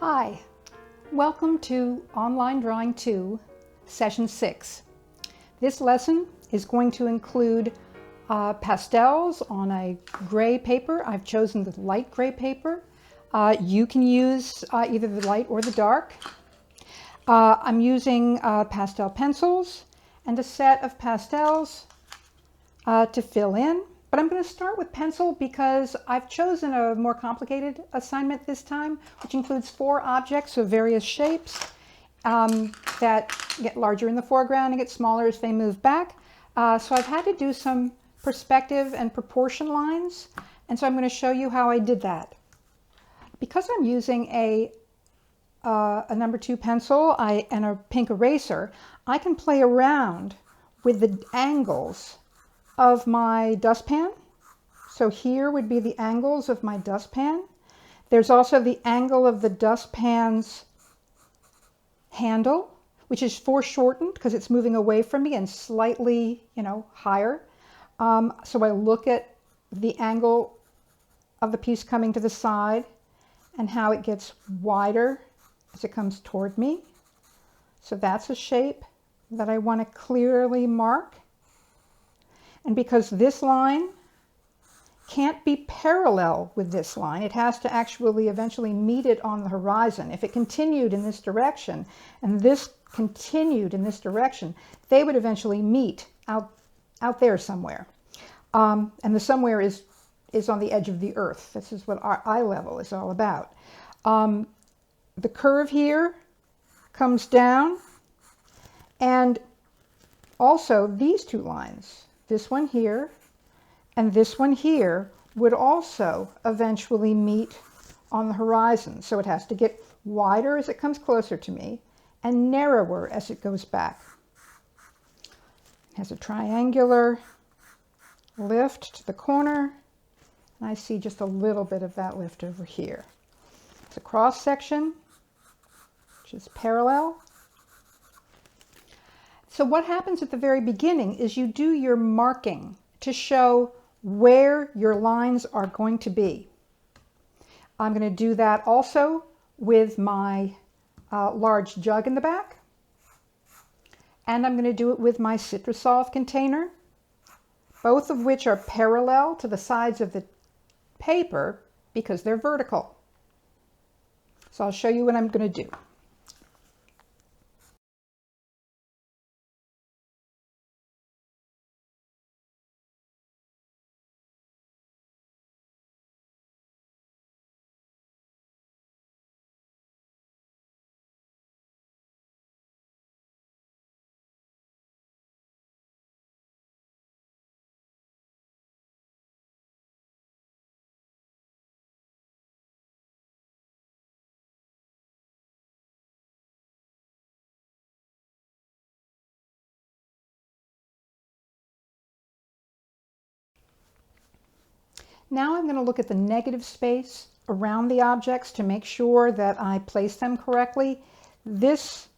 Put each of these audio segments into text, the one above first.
Hi, welcome to Online Drawing 2, Session 6. This lesson is going to include pastels on a gray paper. I've chosen the light gray paper. You can use either the light or the dark. I'm using pastel pencils and a set of pastels to fill in. But I'm going to start with pencil because I've chosen a more complicated assignment this time, which includes 4 objects of various shapes that get larger in the foreground and get smaller as they move back. So I've had to do some perspective and proportion lines, and so I'm going to show you how I did that. Because I'm using a number 2 pencil and a pink eraser, I can play around with the angles of my dustpan. So here would be the angles of my dustpan. There's also the angle of the dustpan's handle, which is foreshortened because it's moving away from me and slightly, higher. So I look at the angle of the piece coming to the side and how it gets wider as it comes toward me. So that's a shape that I want to clearly mark. And because this line can't be parallel with this line, it has to actually eventually meet it on the horizon. If it continued in this direction and this continued in this direction, they would eventually meet out there somewhere. And the somewhere is on the edge of the earth. This is what our eye level is all about. The curve here comes down, and also these 2 lines, this one here and this one here, would also eventually meet on the horizon. So it has to get wider as it comes closer to me and narrower as it goes back. It has a triangular lift to the corner, and I see just a little bit of that lift over here. It's a cross section, which is parallel. So what happens at the very beginning is you do your marking to show where your lines are going to be. I'm going to do that also with my large jug in the back, and I'm going to do it with my Citrusolve container, both of which are parallel to the sides of the paper because they're vertical. So I'll show you what I'm going to do. Now I'm going to look at the negative space around the objects to make sure that I place them correctly. This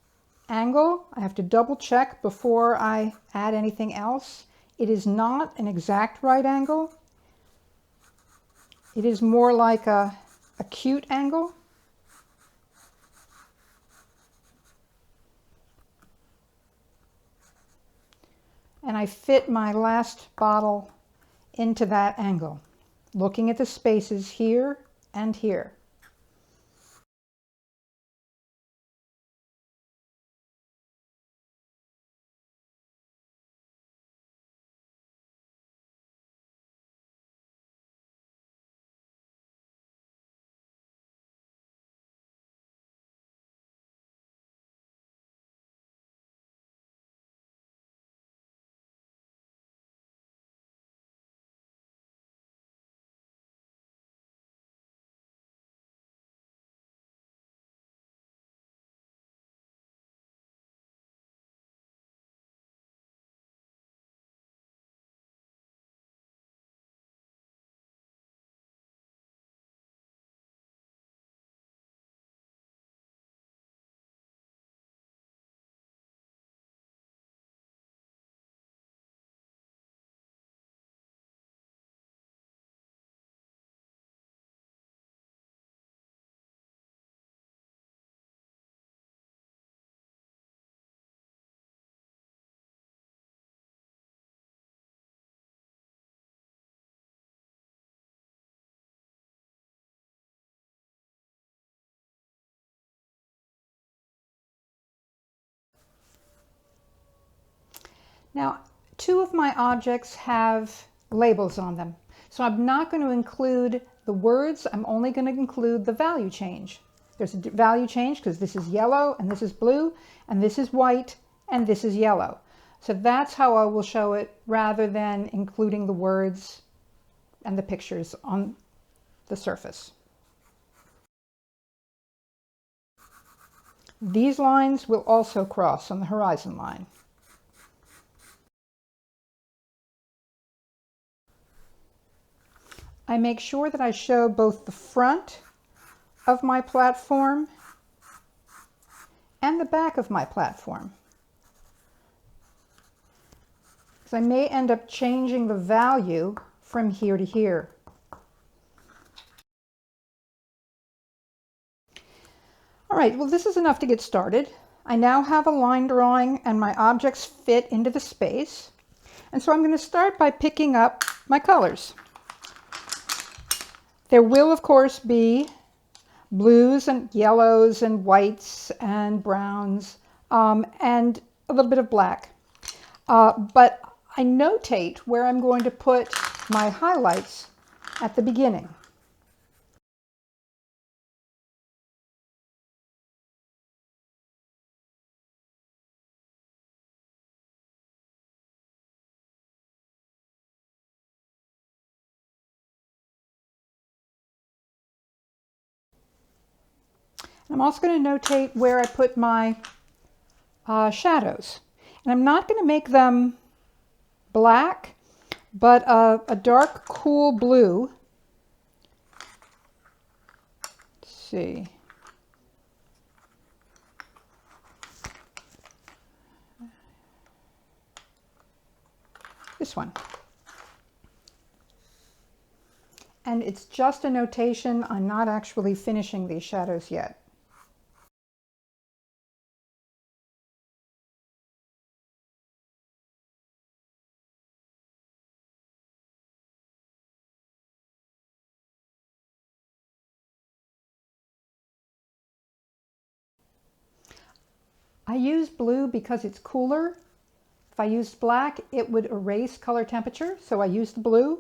angle, I have to double check before I add anything else. It is not an exact right angle. It is more like a acute angle. And I fit my last bottle into that angle, looking at the spaces here and here. Now, two of my objects have labels on them, so I'm not going to include the words, I'm only going to include the value change. There's a value change because this is yellow and this is blue, and this is white and this is yellow. So that's how I will show it rather than including the words and the pictures on the surface. These lines will also cross on the horizon line. I make sure that I show both the front of my platform and the back of my platform, because I may end up changing the value from here to here. All right, well, this is enough to get started. I now have a line drawing and my objects fit into the space. And so I'm going to start by picking up my colors. There will, of course, be blues and yellows and whites and browns and a little bit of black. But I notate where I'm going to put my highlights at the beginning. I'm also going to notate where I put my shadows. And I'm not going to make them black, but a dark, cool blue. Let's see. This one. And it's just a notation. I'm not actually finishing these shadows yet. I use blue because it's cooler. If I used black, it would erase color temperature, so I used blue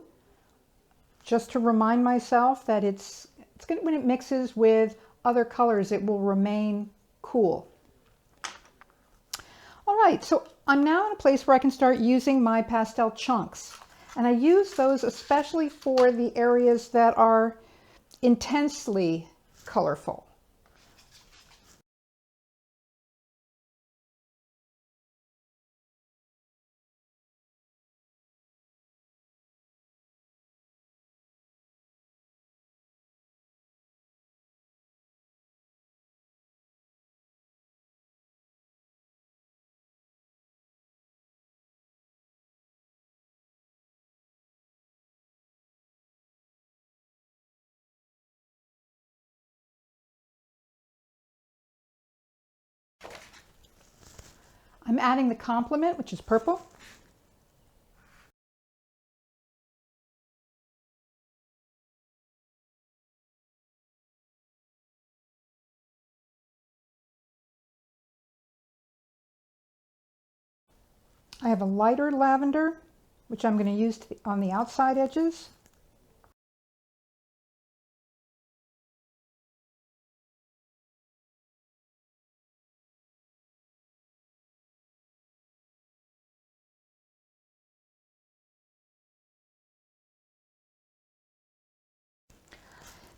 just to remind myself that it's good when it mixes with other colors, it will remain cool. All right, so I'm now in a place where I can start using my pastel chunks. And I use those especially for the areas that are intensely colorful. I'm adding the complement, which is purple. I have a lighter lavender, which I'm going to use on the outside edges.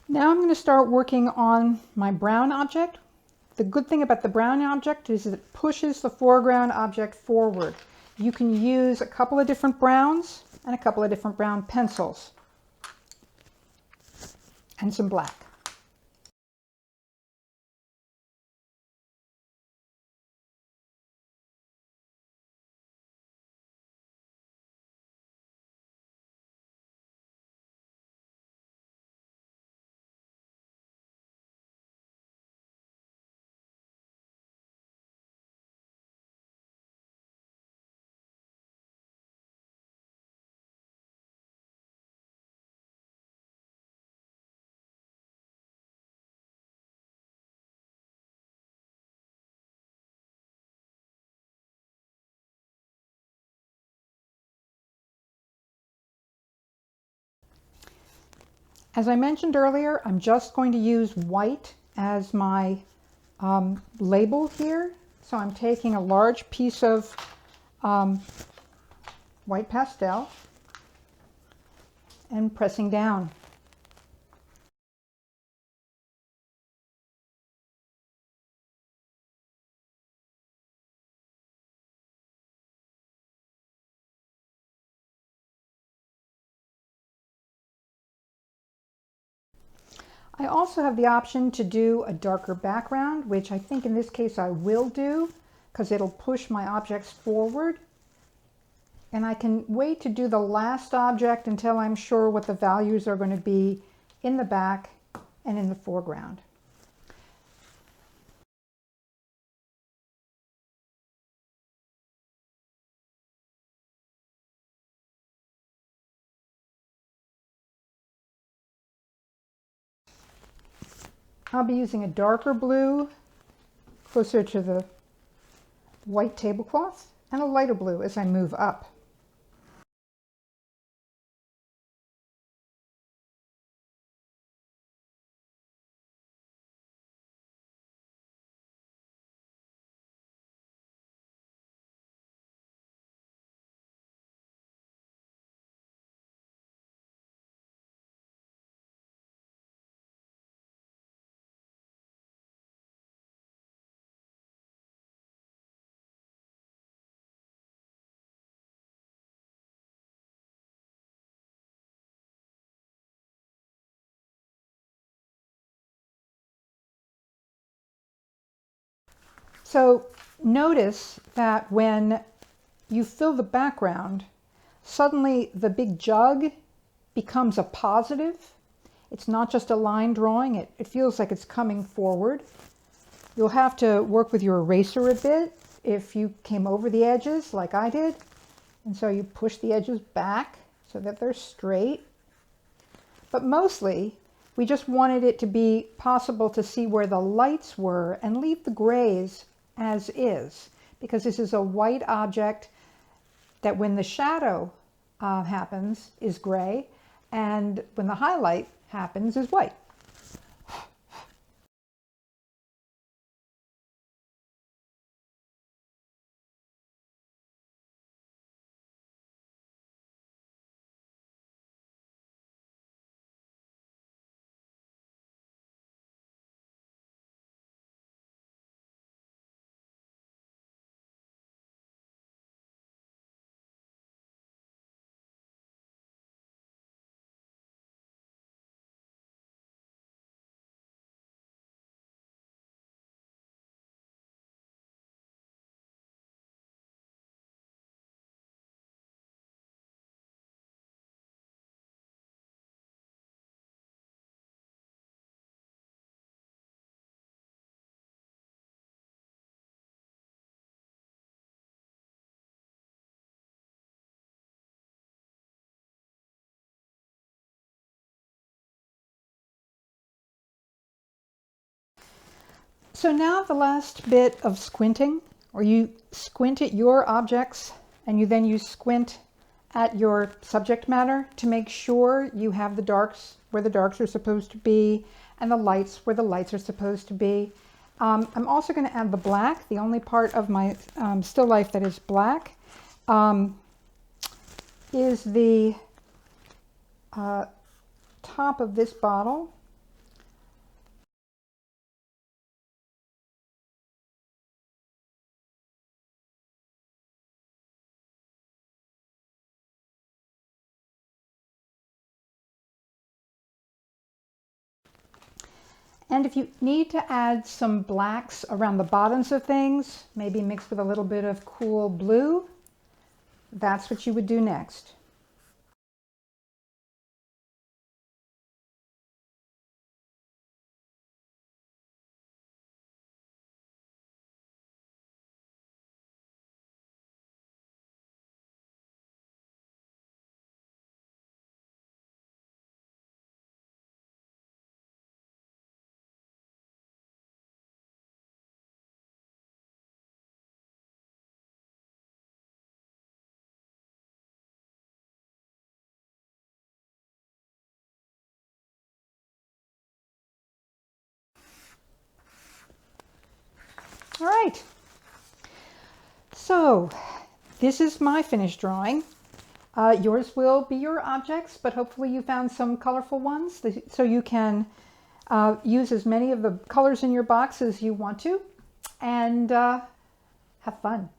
Now I'm going to start working on my brown object. The good thing about the brown object is it pushes the foreground object forward. You can use a couple of different browns and a couple of different brown pencils and some black. As I mentioned earlier, I'm just going to use white as my label here. So I'm taking a large piece of white pastel and pressing down. I also have the option to do a darker background, which I think in this case I will do because it'll push my objects forward. And I can wait to do the last object until I'm sure what the values are going to be in the back and in the foreground. I'll be using a darker blue closer to the white tablecloth and a lighter blue as I move up. So notice that when you fill the background, suddenly the big jug becomes a positive. It's not just a line drawing, it feels like it's coming forward. You'll have to work with your eraser a bit if you came over the edges like I did. And so you push the edges back so that they're straight. But mostly, we just wanted it to be possible to see where the lights were and leave the grays as is, because this is a white object that when the shadow happens is gray, and when the highlight happens is white. So now the last bit of squinting, or you squint at your objects and then you squint at your subject matter to make sure you have the darks where the darks are supposed to be and the lights where the lights are supposed to be. I'm also going to add the black. The only part of my still life that is black is the top of this bottle. And if you need to add some blacks around the bottoms of things, maybe mixed with a little bit of cool blue, that's what you would do next. All right. So this is my finished drawing. Yours will be your objects, but hopefully you found some colorful ones so you can use as many of the colors in your box as you want to, and have fun.